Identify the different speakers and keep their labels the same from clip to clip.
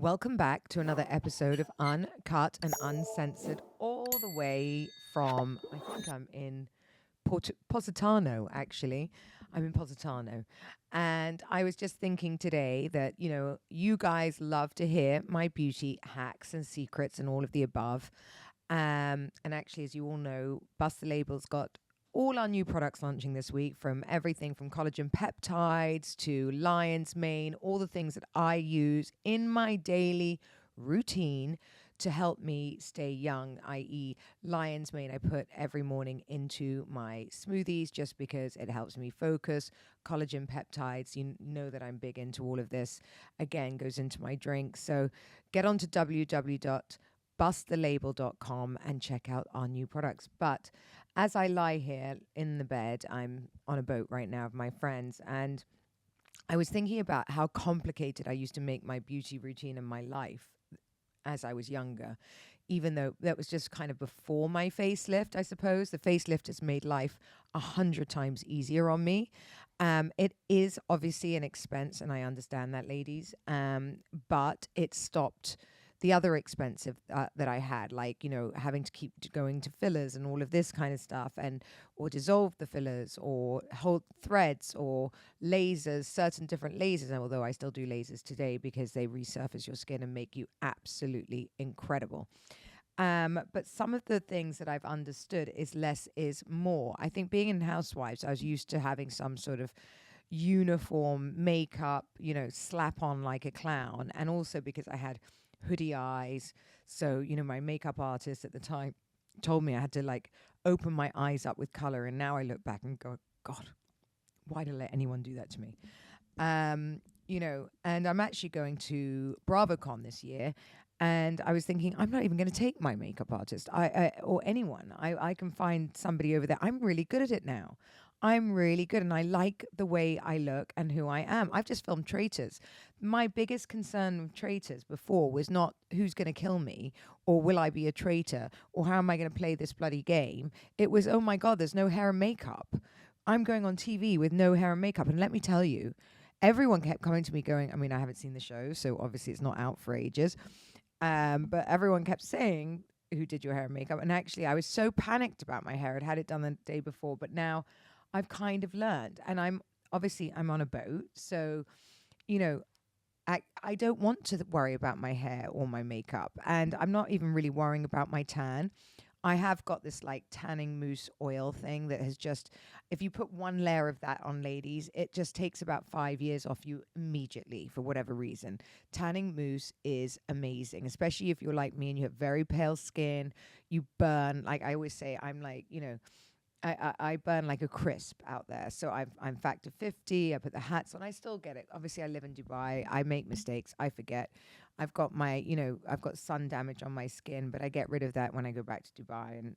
Speaker 1: Welcome back to another episode of Uncut and Uncensored, all the way from, I think I'm in Positano, actually. I'm in Positano. And I was just thinking today that, you guys love to hear my beauty hacks and secrets and all of the above. And actually, as you all know, Bust the Label's got all our new products launching this week, from everything from collagen peptides to lion's mane, all the things that I use in my daily routine to help me stay young, i.e., lion's mane I put every morning into my smoothies just because it helps me focus. Collagen peptides, you know that I'm big into all of this. Again, goes into my drink. So get on to www.bustthelabel.com and check out our new products. But as I lie here in the bed, I'm on a boat right now with my friends, and I was thinking about how complicated I used to make my beauty routine in my life as I was younger, even though that was just kind of before my facelift, I suppose. The facelift has made life 100 times easier on me. It is obviously an expense, and I understand that, ladies, but it stopped the other expensive that I had, like, having to keep going to fillers and all of this kind of stuff, and or dissolve the fillers or hold threads or lasers, certain different lasers. Although I still do lasers today because they resurface your skin and make you absolutely incredible. But some of the things that I've understood is less is more. I think being in Housewives, I was used to having some sort of uniform makeup, slap on like a clown. And also because I had hoodie eyes. So, my makeup artist at the time told me I had to like open my eyes up with color. And now I look back and go, God, why did I let anyone do that to me? And I'm actually going to BravoCon this year. And I was thinking, I'm not even going to take my makeup artist or anyone. I can find somebody over there. I'm really good at it now. I'm really good, and I like the way I look and who I am. I've just filmed Traitors. My biggest concern with Traitors before was not who's going to kill me or will I be a traitor or how am I going to play this bloody game. It was, oh my God, there's no hair and makeup. I'm going on TV with no hair and makeup. And let me tell you, everyone kept coming to me going, I mean, I haven't seen the show, so obviously it's not out for ages. But everyone kept saying, who did your hair and makeup? And actually, I was so panicked about my hair. I'd had it done the day before, but now I've kind of learned. And I'm on a boat. So, you know, I don't want to worry about my hair or my makeup. And I'm not even really worrying about my tan. I have got this like tanning mousse oil thing that has just, if you put one layer of that on, ladies, it just takes about 5 years off you immediately for whatever reason. Tanning mousse is amazing, especially if you're like me and you have very pale skin. You burn, like I always say, I'm like, I burn like a crisp out there. So I'm factor 50. I put the hats on. I still get it. Obviously, I live in Dubai. I make mistakes. I forget. I've got sun damage on my skin, but I get rid of that when I go back to Dubai, and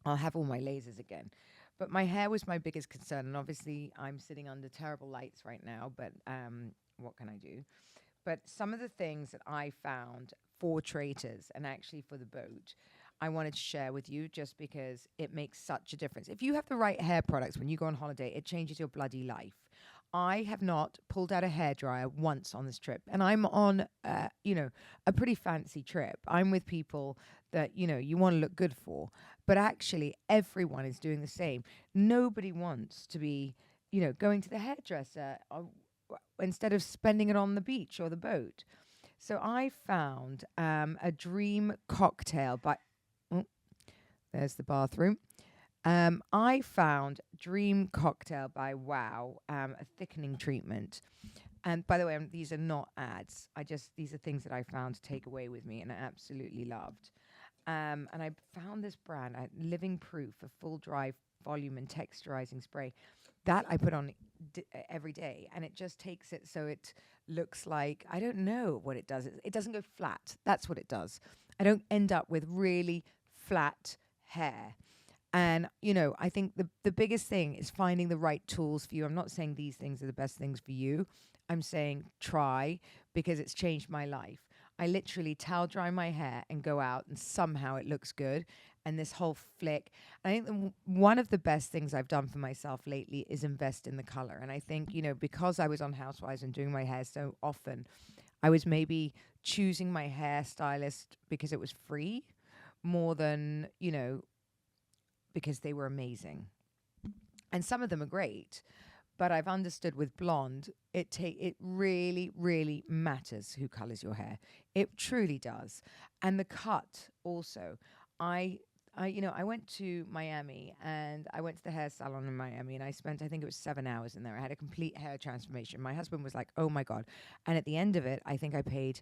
Speaker 1: I'll have all my lasers again. But my hair was my biggest concern, and obviously I'm sitting under terrible lights right now. But what can I do? But some of the things that I found for Traitors and actually for the boat, I wanted to share with you just because it makes such a difference. If you have the right hair products when you go on holiday, it changes your bloody life. I have not pulled out a hairdryer once on this trip, and I'm on, a pretty fancy trip. I'm with people that you want to look good for, but actually everyone is doing the same. Nobody wants to be, going to the hairdresser instead of spending it on the beach or the boat. So I found a dream cocktail by. Oh, there's the bathroom. I found Dream Cocktail by Wow, a thickening treatment. And by the way, these are not ads. These are things that I found to take away with me and I absolutely loved. And I found this brand, Living Proof, a full dry volume and texturizing spray. That I put on every day, and it just takes it so it looks like, I don't know what it does. It doesn't go flat. That's what it does. I don't end up with really flat hair. And, I think the biggest thing is finding the right tools for you. I'm not saying these things are the best things for you. I'm saying try, because it's changed my life. I literally towel dry my hair and go out and somehow it looks good. And this whole flick. I think one of the best things I've done for myself lately is invest in the color. And I think, because I was on Housewives and doing my hair so often, I was maybe choosing my hairstylist because it was free more than, because they were amazing. And some of them are great, but I've understood with blonde, it really, really matters who colors your hair. It truly does. And the cut also. I I went to Miami and I went to the hair salon in Miami and I spent, I think it was 7 hours in there. I had a complete hair transformation. My husband was like, "Oh my God." And at the end of it, I think I paid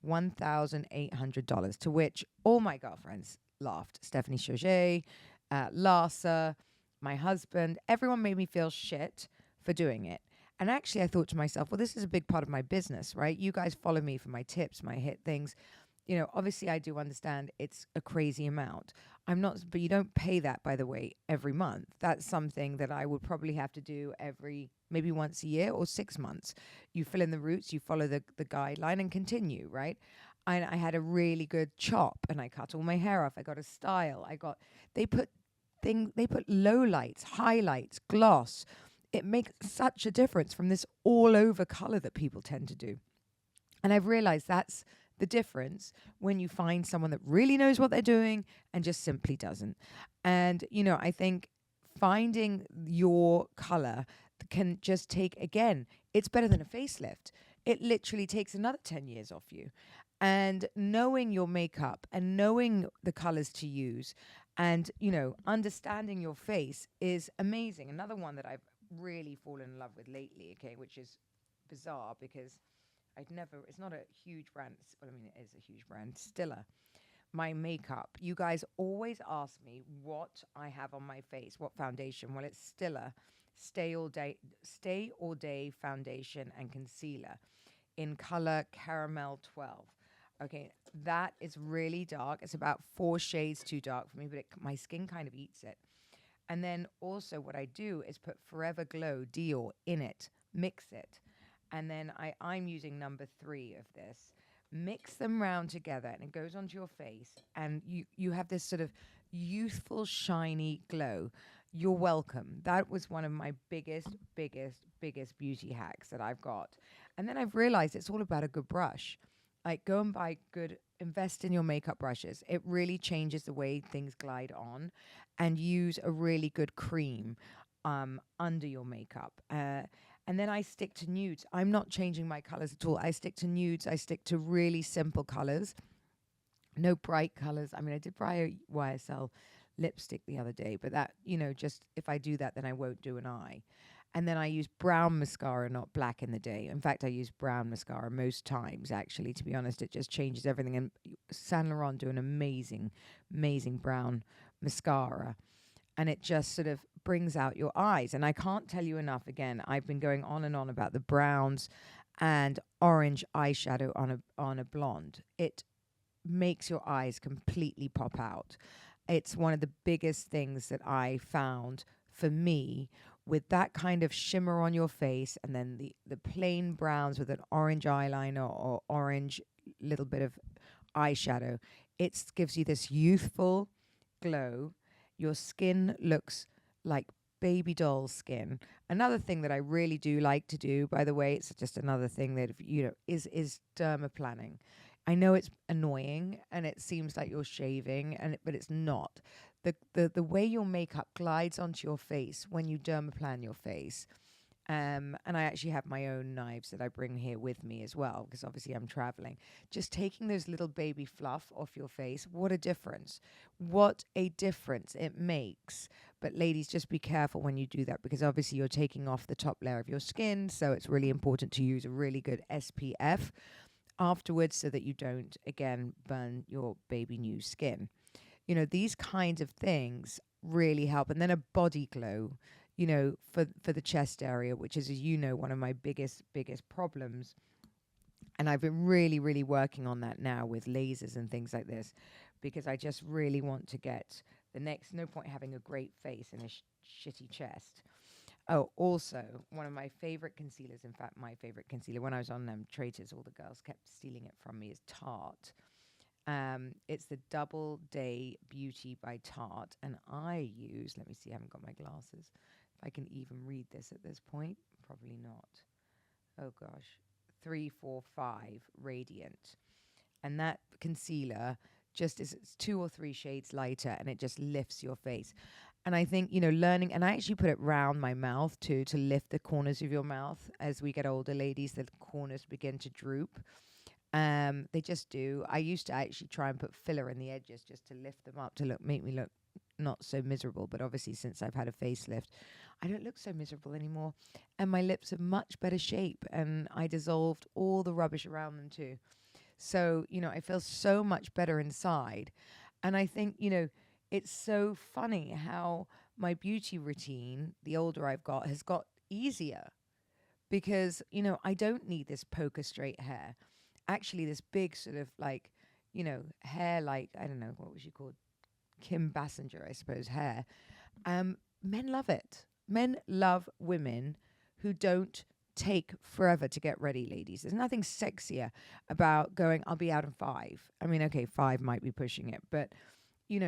Speaker 1: $1,800, to which all my girlfriends laughed. Stephanie Chauget, Larsa, my husband, everyone made me feel shit for doing it. And actually, I thought to myself, well, this is a big part of my business, right? You guys follow me for my tips, my hit things. Obviously, I do understand it's a crazy amount. I'm not, but you don't pay that, by the way, every month. That's something that I would probably have to do maybe once a year or 6 months. You fill in the roots, you follow the guideline and continue, right? I had a really good chop and I cut all my hair off. I got a style. They put they put low lights, highlights, gloss. It makes such a difference from this all over color that people tend to do. And I've realized that's the difference when you find someone that really knows what they're doing and just simply doesn't. And, I think finding your color can just take, again, it's better than a facelift. It literally takes another 10 years off you. And knowing your makeup and knowing the colors to use and, understanding your face is amazing. Another one that I've really fallen in love with lately, okay, which is bizarre because it's not a huge brand. Well, I mean, it is a huge brand. Stiller. My makeup. You guys always ask me what I have on my face, what foundation. Well, it's Stiller Stay All Day Foundation and Concealer in color Caramel 12. Okay, that is really dark. It's about 4 shades too dark for me, but my skin kind of eats it. And then also what I do is put Forever Glow Dior in it, mix it. And then I'm using number 3 of this. Mix them round together and it goes onto your face and you have this sort of youthful, shiny glow. You're welcome. That was one of my biggest beauty hacks that I've got. And then I've realized it's all about a good brush. Like, go and invest in your makeup brushes. It really changes the way things glide on. And use a really good cream under your makeup. And then I stick to nudes. I'm not changing my colors at all. I stick to nudes. I stick to really simple colors. No bright colors. I mean, I did buy a YSL lipstick the other day, but that, just if I do that, then I won't do an eye. And then I use brown mascara, not black in the day. In fact, I use brown mascara most times, actually, to be honest. It just changes everything. And Saint Laurent do an amazing, amazing brown mascara. And it just sort of brings out your eyes. And I can't tell you enough, again, I've been going on and on about the browns and orange eyeshadow on a blonde. It makes your eyes completely pop out. It's one of the biggest things that I found for me, with that kind of shimmer on your face and then the plain browns with an orange eyeliner or orange little bit of eyeshadow. It gives you this youthful glow. Your skin looks like baby doll skin. Another thing that I really do like to do, by the way, it's just another thing that, is dermaplaning. I know it's annoying and it seems like you're shaving, but it's not. The way your makeup glides onto your face when you dermaplan your face. And I actually have my own knives that I bring here with me as well, because obviously I'm traveling. Just taking those little baby fluff off your face, what a difference. What a difference it makes. But ladies, just be careful when you do that, because obviously you're taking off the top layer of your skin. So it's really important to use a really good SPF afterwards so that you don't, again, burn your baby new skin. These kinds of things really help. And then a body glow, for the chest area, which is, as you know, one of my biggest problems. And I've been really, really working on that now with lasers and things like this, because I just really want to get the next, no point having a great face and a shitty chest. Oh, also, one of my favorite concealers, in fact, my favorite concealer, when I was on Traitors, all the girls kept stealing it from me, is Tarte. It's the Double Day Beauty by Tarte. And I use, let me see, I haven't got my glasses. If I can even read this at this point, probably not. Oh gosh, 345 Radiant. And that concealer just is, it's 2 or 3 shades lighter, and it just lifts your face. And I think, learning, and I actually put it round my mouth too, to lift the corners of your mouth. As we get older, ladies, the corners begin to droop. They just do. I used to actually try and put filler in the edges just to lift them up, to make me look not so miserable. But obviously, since I've had a facelift, I don't look so miserable anymore. And my lips are much better shape, and I dissolved all the rubbish around them too. So, I feel so much better inside. And I think, it's so funny how my beauty routine, the older I've got, has got easier, because, I don't need this poker straight hair. Actually, this big sort of like, hair, like, I don't know, what was she called? Kim Bassinger, I suppose, hair. Men love it. Men love women who don't take forever to get ready, ladies. There's nothing sexier about going, I'll be out in 5. I mean, okay, 5 might be pushing it, but, they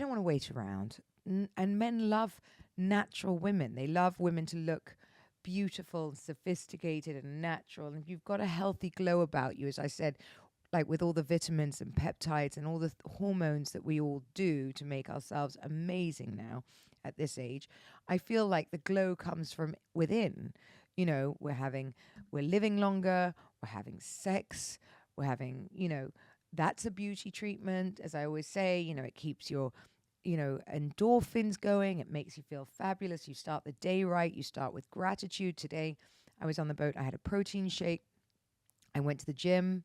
Speaker 1: don't want to wait around. And men love natural women. They love women to look beautiful and sophisticated and natural. And if you've got a healthy glow about you, as I said, like with all the vitamins and peptides and all the hormones that we all do to make ourselves amazing now at this age, I feel like the glow comes from within. We're living longer, we're having sex, we're having, that's a beauty treatment. As I always say, it keeps your, endorphins going. It makes you feel fabulous. You start the day right. You start with gratitude. Today, I was on the boat. I had a protein shake. I went to the gym.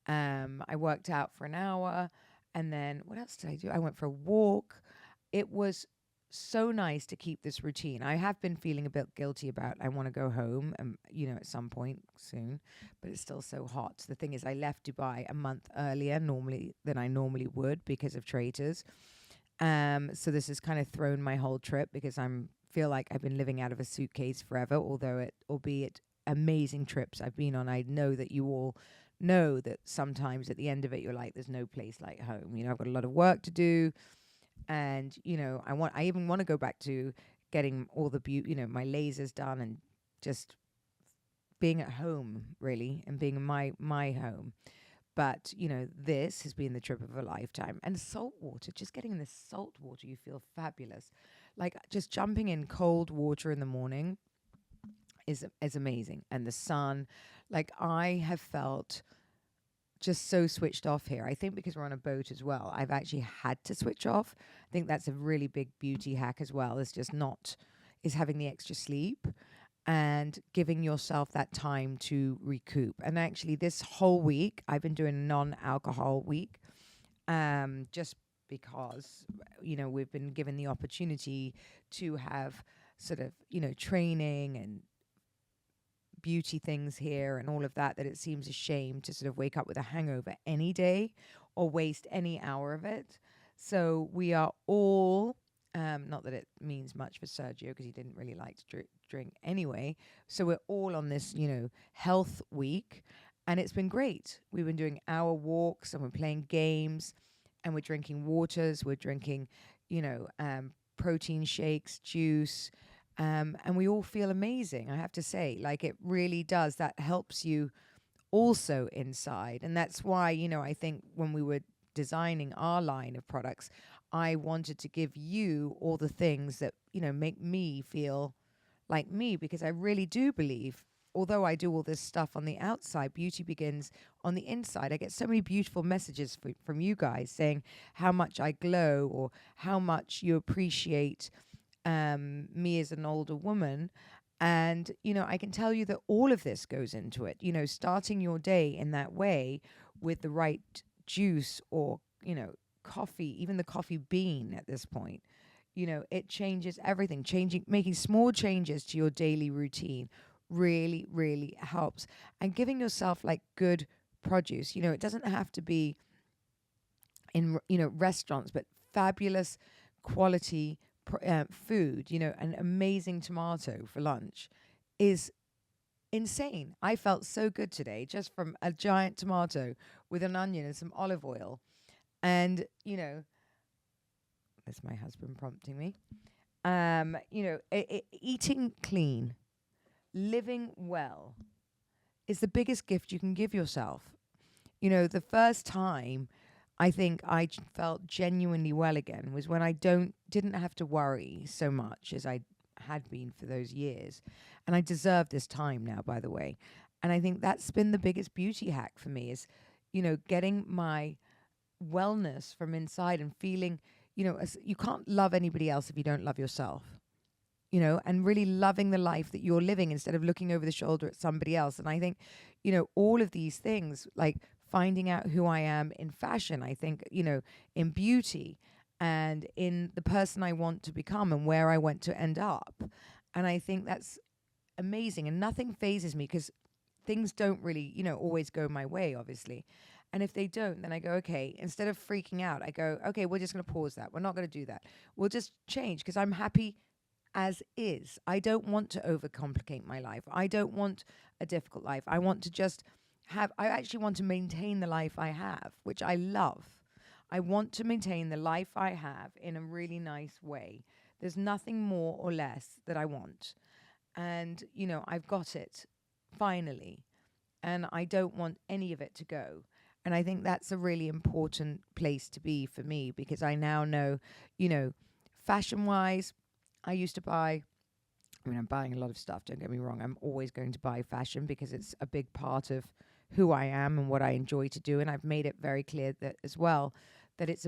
Speaker 1: I worked out for an hour. And then what else did I do? I went for a walk. It was so nice to keep this routine. I have been feeling a bit guilty about, I want to go home, at some point soon, but it's still so hot. The thing is, I left Dubai a month earlier than I normally would because of traitors. So this has kind of thrown my whole trip, because feel like I've been living out of a suitcase forever, albeit amazing trips I've been on. I know that you all know that sometimes at the end of it, you're like, there's no place like home. I've got a lot of work to do. And, I even want to go back to getting all the my lasers done, and just being at home, really, and being in my home. But, this has been the trip of a lifetime. And salt water, just getting in the salt water, you feel fabulous. Like, just jumping in cold water in the morning is amazing. And the sun, like, I have felt just so switched off here. I think because we're on a boat as well, I've actually had to switch off. I think that's a really big beauty hack as well, is having the extra sleep and giving yourself that time to recoup. And actually this whole week, I've been doing a non-alcohol week, just because, we've been given the opportunity to have sort of, training and beauty things here and all of that it seems a shame to sort of wake up with a hangover any day or waste any hour of it. So we are all, not that it means much for Sergio, because he didn't really like to drink anyway. So we're all on this, health week, and it's been great. We've been doing hour walks, and we're playing games, and we're drinking waters. We're drinking, protein shakes, juice. And we all feel amazing, I have to say. Like, it really does. That helps you also inside. And that's why, I think when we were designing our line of products, I wanted to give you all the things that, make me feel like me, because I really do believe, although I do all this stuff on the outside, beauty begins on the inside. I get so many beautiful messages from you guys saying how much I glow, or how much you appreciate me as an older woman. And, I can tell you that all of this goes into it, starting your day in that way with the right juice, or, coffee, even the coffee bean at this point, it changes everything. Making small changes to your daily routine really, really helps. And giving yourself like good produce, it doesn't have to be in, restaurants, but fabulous quality food, an amazing tomato for lunch is insane. I felt so good today just from a giant tomato with an onion and some olive oil. And, that's my husband prompting me. Eating clean, living well, is the biggest gift you can give yourself. You know, the first time I think felt genuinely well again was when I didn't have to worry so much as I had been for those years. And I deserve this time now, by the way. And I think that's been the biggest beauty hack for me is, getting my wellness from inside and feeling, you can't love anybody else if you don't love yourself, and really loving the life that you're living instead of looking over the shoulder at somebody else. And I think, all of these things, like finding out who I am in fashion, I think, in beauty and in the person I want to become and where I want to end up. And I think that's amazing. And nothing phases me because things don't really, always go my way, obviously. And if they don't, then I go, okay, instead of freaking out, I go, okay, we're just going to pause that. We're not going to do that. We'll just change because I'm happy as is. I don't want to overcomplicate my life. I don't want a difficult life. I want to just I actually want to maintain the life I have, which I love. I want to maintain the life I have in a really nice way. There's nothing more or less that I want. And, I've got it finally. And I don't want any of it to go. And I think that's a really important place to be for me because I now know, fashion wise, I used to buy, I'm buying a lot of stuff, don't get me wrong. I'm always going to buy fashion because it's a big part of who I am and what I enjoy to do. And I've made it very clear that as well, that it's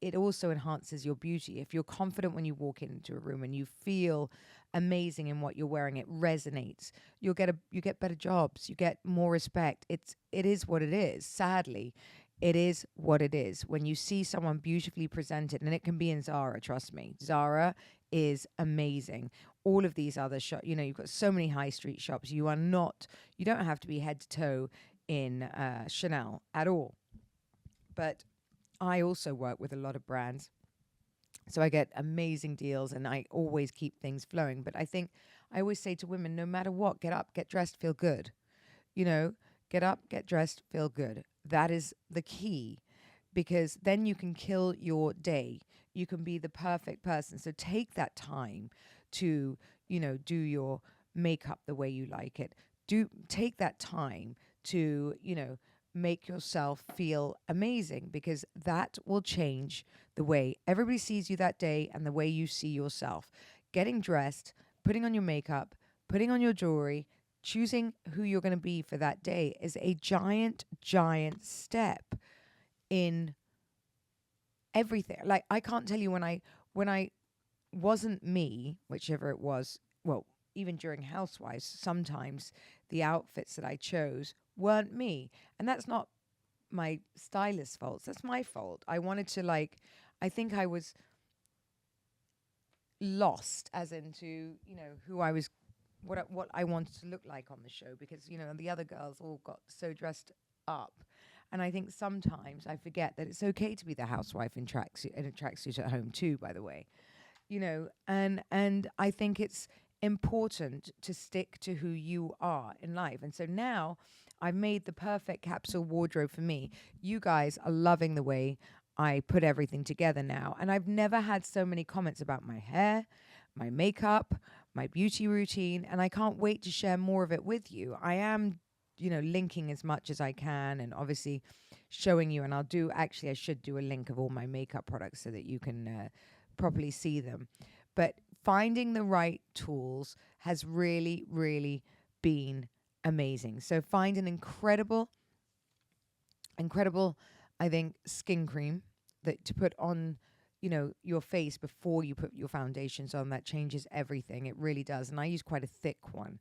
Speaker 1: it also enhances your beauty. If you're confident when you walk into a room and you feel amazing in what you're wearing, it resonates. You get better jobs, you get more respect. It is what it is. Sadly, it is what it is. When you see someone beautifully presented, and it can be in Zara, trust me. Zara is amazing. All of these other shops, you've got so many high street shops. You don't have to be head to toe in Chanel at all. But I also work with a lot of brands. So I get amazing deals and I always keep things flowing. But I think I always say to women, no matter what, get up, get dressed, feel good. Get up, get dressed, feel good. That is the key because then you can kill your day. You can be the perfect person. So take that time to, do your makeup the way you like it. Take that time to, make yourself feel amazing because that will change the way everybody sees you that day and the way you see yourself. Getting dressed, putting on your makeup, putting on your jewelry, choosing who you're going to be for that day is a giant, giant step in everything. Like I can't tell you when I wasn't me, whichever it was, well, even during Housewives, sometimes the outfits that I chose weren't me. And that's not my stylist's fault. That's my fault. I wanted to I think I was lost as into, who I was, what I wanted to look like on the show because, the other girls all got so dressed up. And I think sometimes I forget that it's okay to be the housewife in a tracksuit at home too, by the way. And I think it's important to stick to who you are in life. And so now I've made the perfect capsule wardrobe for me. You guys are loving the way I put everything together now. And I've never had so many comments about my hair, my makeup, my beauty routine, and I can't wait to share more of it with you. I am, linking as much as I can and obviously showing you, and I should do a link of all my makeup products so that you can properly see them. But finding the right tools has really, really been amazing. So find an incredible, I think, skin cream that to put on, your face before you put your foundations on. That changes everything. It really does. And I use quite a thick one.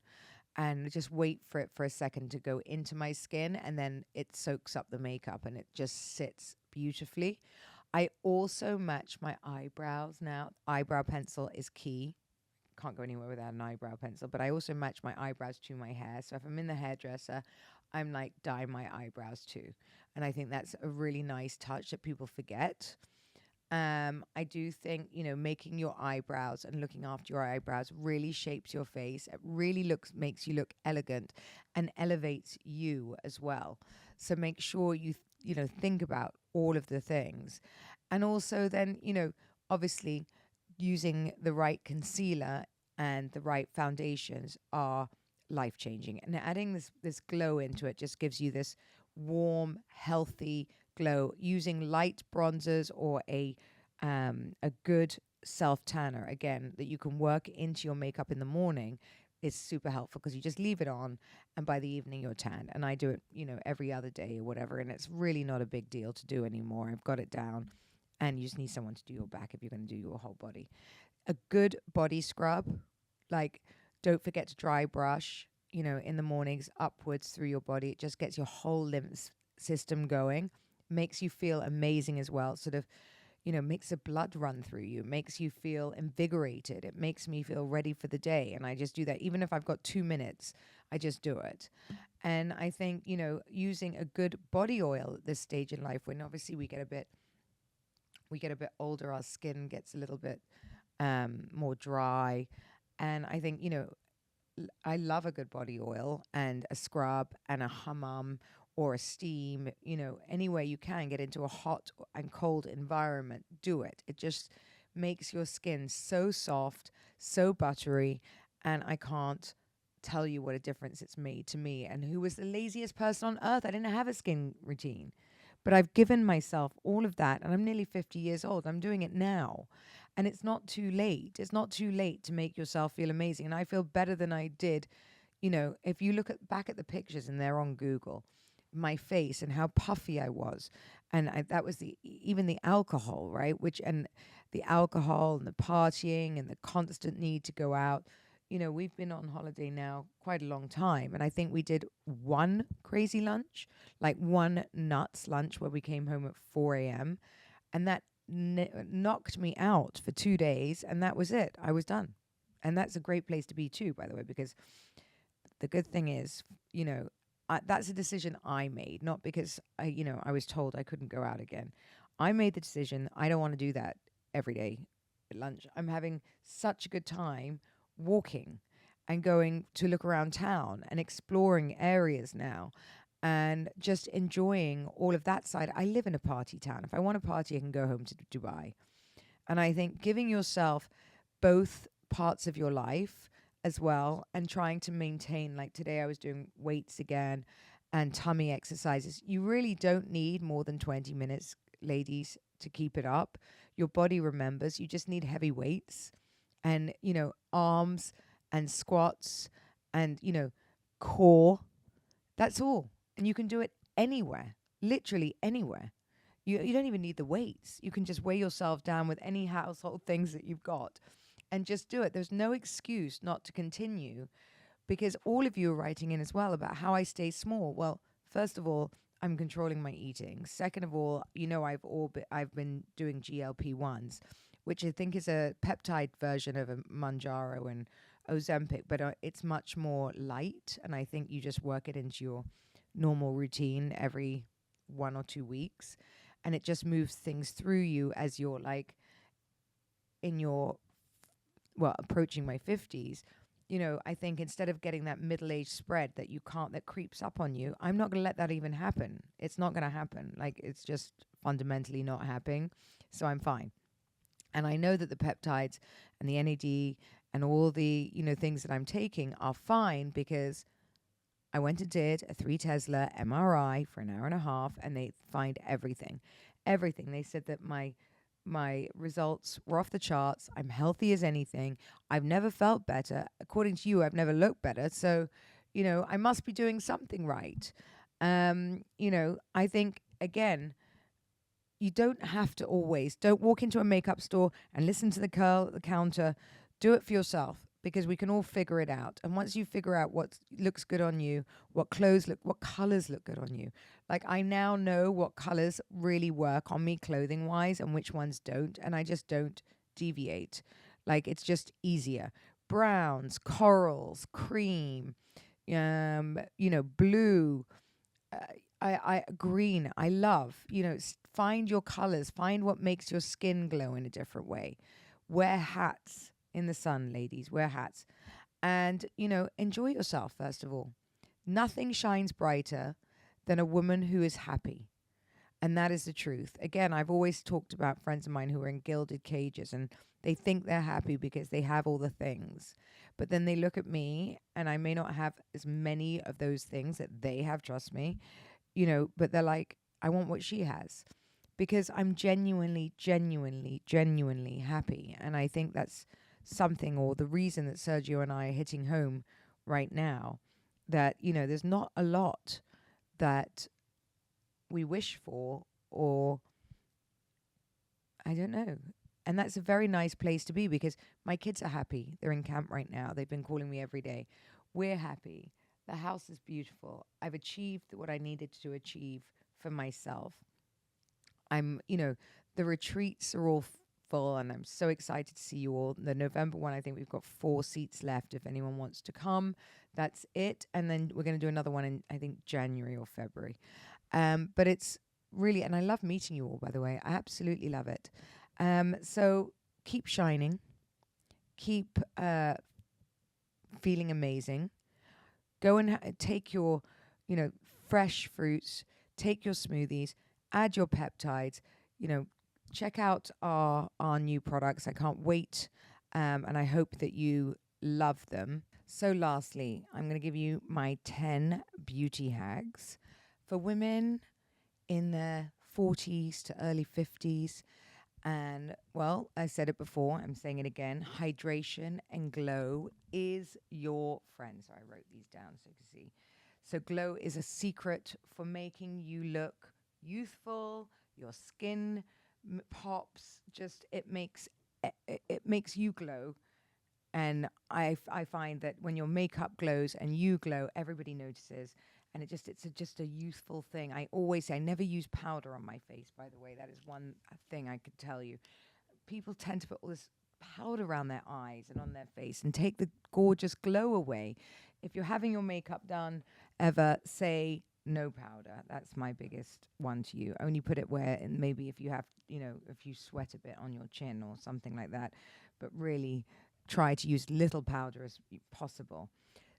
Speaker 1: And just wait for it for a second to go into my skin, and then it soaks up the makeup and it just sits beautifully. I also match my eyebrows now. Eyebrow pencil is key. Can't go anywhere without an eyebrow pencil. But I also match my eyebrows to my hair. So if I'm in the hairdresser, I'm dyeing my eyebrows too. And I think that's a really nice touch that people forget. I do think, making your eyebrows and looking after your eyebrows really shapes your face. It really makes you look elegant and elevates you as well. So make sure you think about all of the things. And also then, obviously using the right concealer and the right foundations are life-changing. And adding this glow into it just gives you this warm, healthy glow. Using light bronzers or a good self tanner, again, that you can work into your makeup in the morning, is super helpful, because you just leave it on and by the evening you're tan. And I do it, every other day or whatever, and it's really not a big deal to do anymore. I've got it down, and you just need someone to do your back if you're going to do your whole body. A good body scrub, like, don't forget to dry brush, in the mornings upwards through your body. It just gets your whole lymph system going, makes you feel amazing as well. Sort of, makes the blood run through you, makes you feel invigorated. It makes me feel ready for the day. And I just do that. Even if I've got 2 minutes, I just do it. And I think, using a good body oil at this stage in life, when obviously we get a bit older, our skin gets a little bit more dry. And I think, I love a good body oil and a scrub and a hammam or a steam, any way you can get into a hot and cold environment, do it. It just makes your skin so soft, so buttery, and I can't tell you what a difference it's made to me. And who was the laziest person on earth? I didn't have a skin routine, but I've given myself all of that, and I'm nearly 50 years old. I'm doing it now, and it's not too late. It's not too late to make yourself feel amazing, and I feel better than I did. If you look back at the pictures, and they're on Google, my face and how puffy I was. And that was even the alcohol, right? And the alcohol and the partying and the constant need to go out. We've been on holiday now quite a long time. And I think we did one crazy lunch, like one nuts lunch, where we came home at 4 a.m. And that knocked me out for 2 days. And that was it. I was done. And that's a great place to be too, by the way, because the good thing is, that's a decision I made, not because I was told I couldn't go out again. I made the decision. I don't want to do that every day at lunch. I'm having such a good time walking and going to look around town and exploring areas now, and just enjoying all of that side. I live in a party town. If I want to party, I can go home to Dubai. And I think giving yourself both parts of your life as well, and trying to maintain, like today I was doing weights again and tummy exercises. You really don't need more than 20 minutes, ladies, to keep it up. Your body remembers. You just need heavy weights and, arms and squats and, core. That's all. And you can do it anywhere, literally anywhere. You don't even need the weights. You can just weigh yourself down with any household things that you've got and just do it. There's no excuse not to continue, because all of you are writing in as well about how I stay small. Well, first of all, I'm controlling my eating. Second of all, I've been doing GLP-1s, which I think is a peptide version of a Manjaro and Ozempic, but it's much more light. And I think you just work it into your normal routine every 1 or 2 weeks. And it just moves things through you as you're like in your, approaching my 50s. I think instead of getting that middle-aged spread that creeps up on you, I'm not going to let that even happen. It's not going to happen. Like, it's just fundamentally not happening. So I'm fine. And I know that the peptides and the NAD and all the, things that I'm taking are fine, because I went and did a 3 Tesla MRI for an hour and a half, and they find everything. They said that my results were off the charts. I'm healthy as anything. I've never felt better. According to you, I've never looked better. So, I must be doing something right. I think, again, you don't have to don't walk into a makeup store and listen to the girl at the counter. Do it for yourself, because we can all figure it out. And once you figure out what looks good on you, what colors look good on you. Like, I now know what colors really work on me clothing wise and which ones don't. And I just don't deviate. Like, it's just easier. Browns, corals, cream, blue, I green. I love, find your colors, find what makes your skin glow in a different way. Wear hats in the sun, ladies, wear hats. And, enjoy yourself, first of all. Nothing shines brighter than a woman who is happy. And that is the truth. Again, I've always talked about friends of mine who are in gilded cages and they think they're happy because they have all the things. But then they look at me and I may not have as many of those things that they have, trust me, but they're like, I want what she has because I'm genuinely, genuinely, genuinely happy. And I think that's something, or the reason that Sergio and I are hitting home right now, that, there's not a lot that we wish for, or I don't know. And that's a very nice place to be because my kids are happy. They're in camp right now. They've been calling me every day. We're happy. The house is beautiful. I've achieved what I needed to achieve for myself. The retreats are all full and I'm so excited to see you all. The November one, I think we've got 4 seats left if anyone wants to come. That's it. And then we're going to do another one in, I think, January or February. But it's really, and I love meeting you all, by the way. I absolutely love it. So keep shining. Keep feeling amazing. Go and take your, fresh fruits, take your smoothies, add your peptides, check out our new products. I can't wait. And I hope that you love them. So lastly, I'm going to give you my 10 beauty hacks for women in their 40s to early 50s. And, well, I said it before, I'm saying it again, hydration and glow is your friend. So I wrote these down so you can see. So glow is a secret for making you look youthful, your skin pops, just it makes you glow. And I find that when your makeup glows and you glow, everybody notices. And it's just a youthful thing. I always say I never use powder on my face, by the way. That is one thing I could tell you. People tend to put all this powder around their eyes and on their face and take the gorgeous glow away. If you're having your makeup done, ever say no powder. That's my biggest one to you. Only put it where, and maybe if you have, if you sweat a bit on your chin or something like that. But really try to use little powder as possible.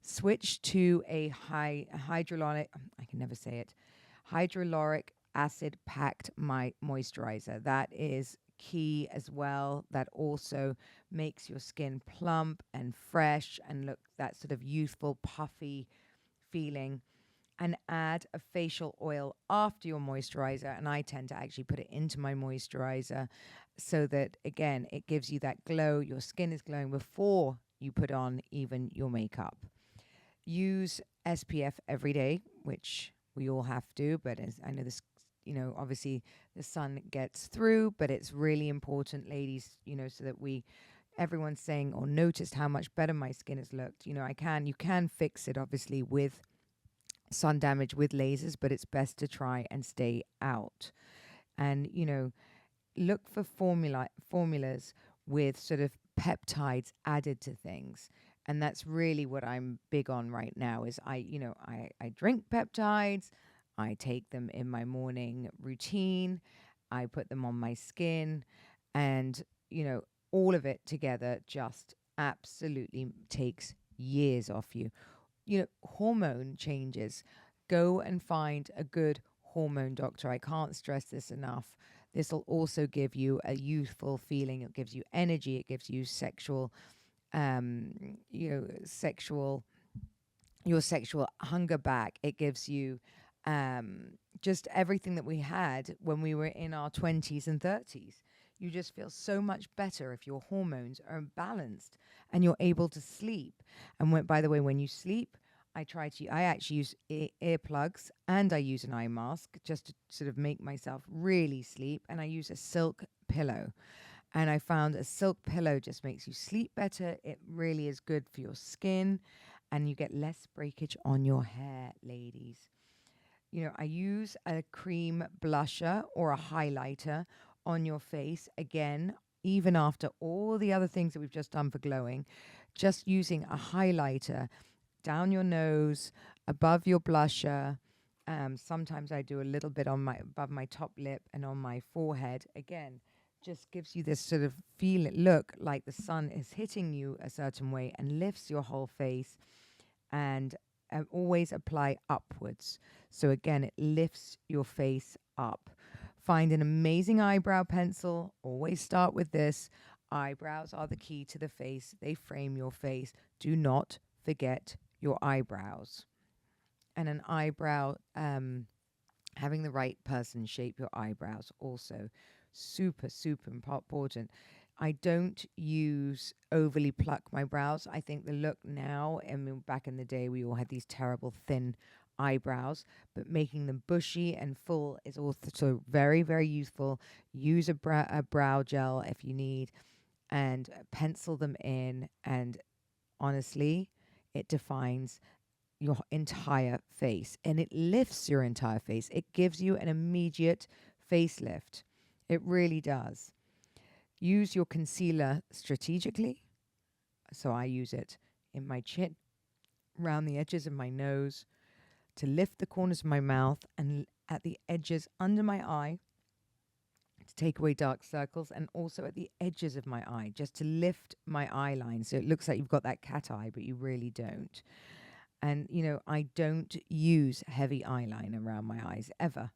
Speaker 1: Switch to a hydrolonic, I can never say it, hydroloric acid packed moisturizer. That is key as well. That also makes your skin plump and fresh and look that sort of youthful, puffy feeling. And add a facial oil after your moisturizer. And I tend to actually put it into my moisturizer so that, again, it gives you that glow. Your skin is glowing before you put on even your makeup. Use SPF every day, which we all have to, but as I know this, obviously the sun gets through, but it's really important, ladies, so that everyone's saying or noticed how much better my skin has looked. You can fix it obviously with sun damage with lasers, but it's best to try and stay out. And, look for formulas with sort of peptides added to things. And that's really what I'm big on right now is I drink peptides. I take them in my morning routine. I put them on my skin and, all of it together just absolutely takes years off you. Hormone changes. Go and find a good hormone doctor. I can't stress this enough. This will also give you a youthful feeling. It gives you energy. It gives you your sexual hunger back. It gives you just everything that we had when we were in our 20s and 30s. You just feel so much better if your hormones are balanced and you're able to sleep. And by the way, when you sleep, I actually use earplugs and I use an eye mask just to sort of make myself really sleep. And I use a silk pillow. And I found a silk pillow just makes you sleep better. It really is good for your skin and you get less breakage on your hair, ladies. I use a cream blusher or a highlighter on your face. Again, even after all the other things that we've just done for glowing, just using a highlighter down your nose, above your blusher. Sometimes I do a little bit above my top lip and on my forehead. Again, just gives you this sort of look like the sun is hitting you a certain way and lifts your whole face. And always apply upwards. So again, it lifts your face up. Find an amazing eyebrow pencil. Always start with this. Eyebrows are the key to the face. They frame your face. Do not forget your eyebrows. And an eyebrow, having the right person shape your eyebrows also super, super important. I don't use overly pluck my brows. I think the look now, I mean, back in the day, we all had these terrible thin eyebrows, but making them bushy and full is also very, very useful. Use a brow gel if you need, and pencil them in. And honestly, it defines your entire face and it lifts your entire face. It gives you an immediate facelift. It really does. Use your concealer strategically. So I use it in my chin, around the edges of my nose, to lift the corners of my mouth, and at the edges under my eye to take away dark circles, and also at the edges of my eye just to lift my eye line so it looks like you've got that cat eye, but you really don't. And, I don't use heavy eyeliner around my eyes ever.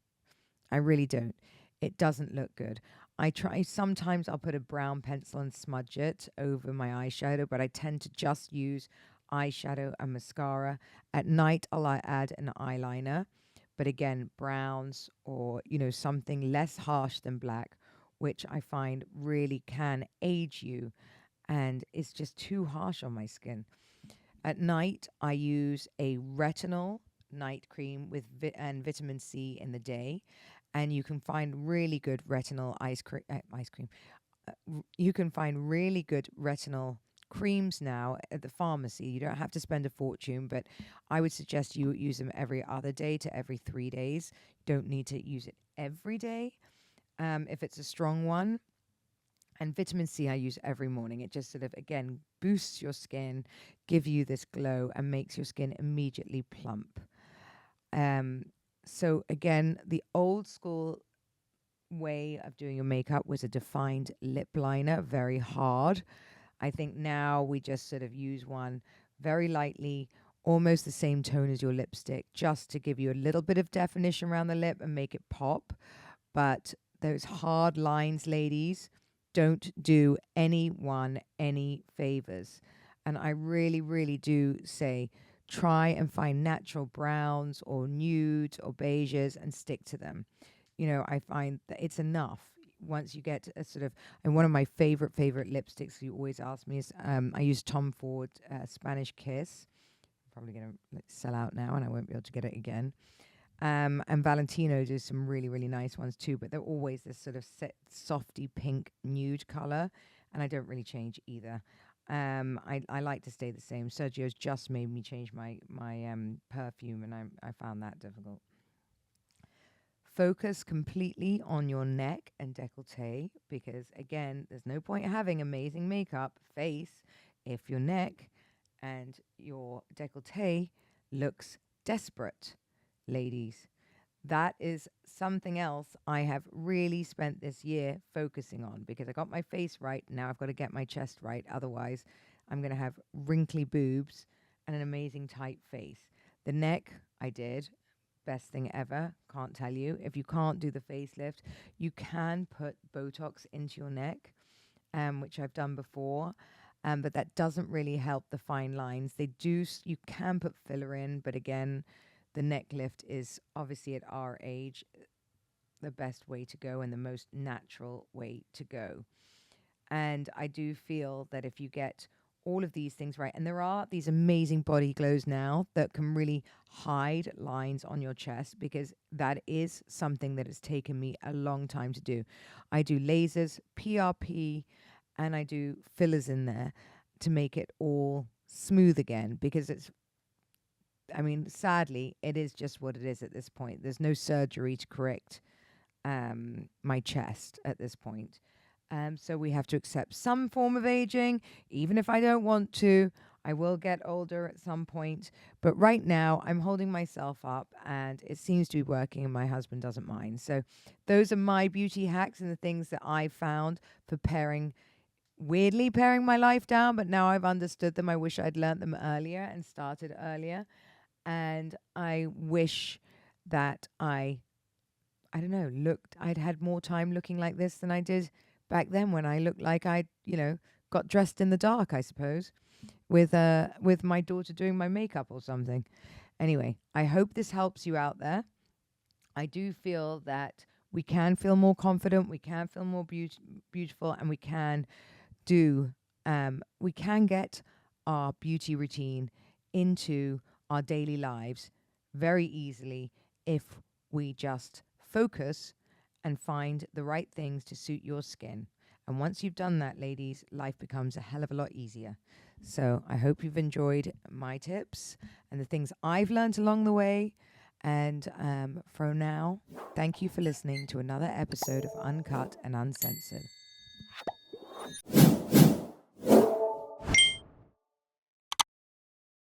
Speaker 1: I really don't. It doesn't look good. I try, sometimes I'll put a brown pencil and smudge it over my eyeshadow, but I tend to just use eyeshadow and mascara. At night, I'll add an eyeliner, but again, browns or, something less harsh than black, which I find really can age you and is just too harsh on my skin. At night, I use a retinol night cream with and vitamin C in the day, and you can find really good retinol ice cream. You can find really good retinol creams now at the pharmacy. You don't have to spend a fortune, but I would suggest you use them every other day to every 3 days. You don't need to use it every day if it's a strong one. And vitamin C I use every morning. It just sort of, again, boosts your skin, give you this glow, and makes your skin immediately plump. So again, the old school way of doing your makeup was a defined lip liner, very hard. I think now we just sort of use one very lightly, almost the same tone as your lipstick, just to give you a little bit of definition around the lip and make it pop. But those hard lines, ladies, don't do anyone any favors. And I really, really do say try and find natural browns or nudes or beiges and stick to them. I find that it's enough. Once you get a sort of, and one of my favorite lipsticks you always ask me is, I use Tom Ford Spanish Kiss. I'm probably going to sell out now and I won't be able to get it again. And Valentino do some really, really nice ones too, but they're always this sort of softy pink nude color, and I don't really change either. I like to stay the same. Sergio's just made me change my perfume, and I found that difficult. Focus completely on your neck and décolleté, because again, there's no point having amazing makeup face if your neck and your décolleté looks desperate. Ladies, that is something else I have really spent this year focusing on, because I got my face right. Now I've got to get my chest right. Otherwise, I'm going to have wrinkly boobs and an amazing tight face. The neck, I did. Best thing ever. Can't tell you. If you can't do the facelift, you can put Botox into your neck, which I've done before. But that doesn't really help the fine lines. You can put filler in, but again, the neck lift is obviously at our age the best way to go and the most natural way to go. And I do feel that if you get all of these things right, and there are these amazing body glows now that can really hide lines on your chest, because that is something that has taken me a long time to do. I do lasers, PRP, and I do fillers in there to make it all smooth again, because sadly, it is just what it is at this point. There's no surgery to correct my chest at this point. So we have to accept some form of aging, even if I don't want to. I will get older at some point. But right now, I'm holding myself up, and it seems to be working, and my husband doesn't mind. So those are my beauty hacks and the things that I found for weirdly paring my life down. But now I've understood them. I wish I'd learnt them earlier and started earlier. And I wish that I I don't know, I'd had more time looking like this than I did back then when I looked like I'd, got dressed in the dark, I suppose, with my daughter doing my makeup or something. Anyway, I hope this helps you out there. I do feel that we can feel more confident, we can feel more beautiful, and we can get our beauty routine into our daily lives very easily if we just focus and find the right things to suit your skin. And once you've done that, ladies, life becomes a hell of a lot easier. So I hope you've enjoyed my tips and the things I've learned along the way. And for now, thank you for listening to another episode of Uncut and Uncensored.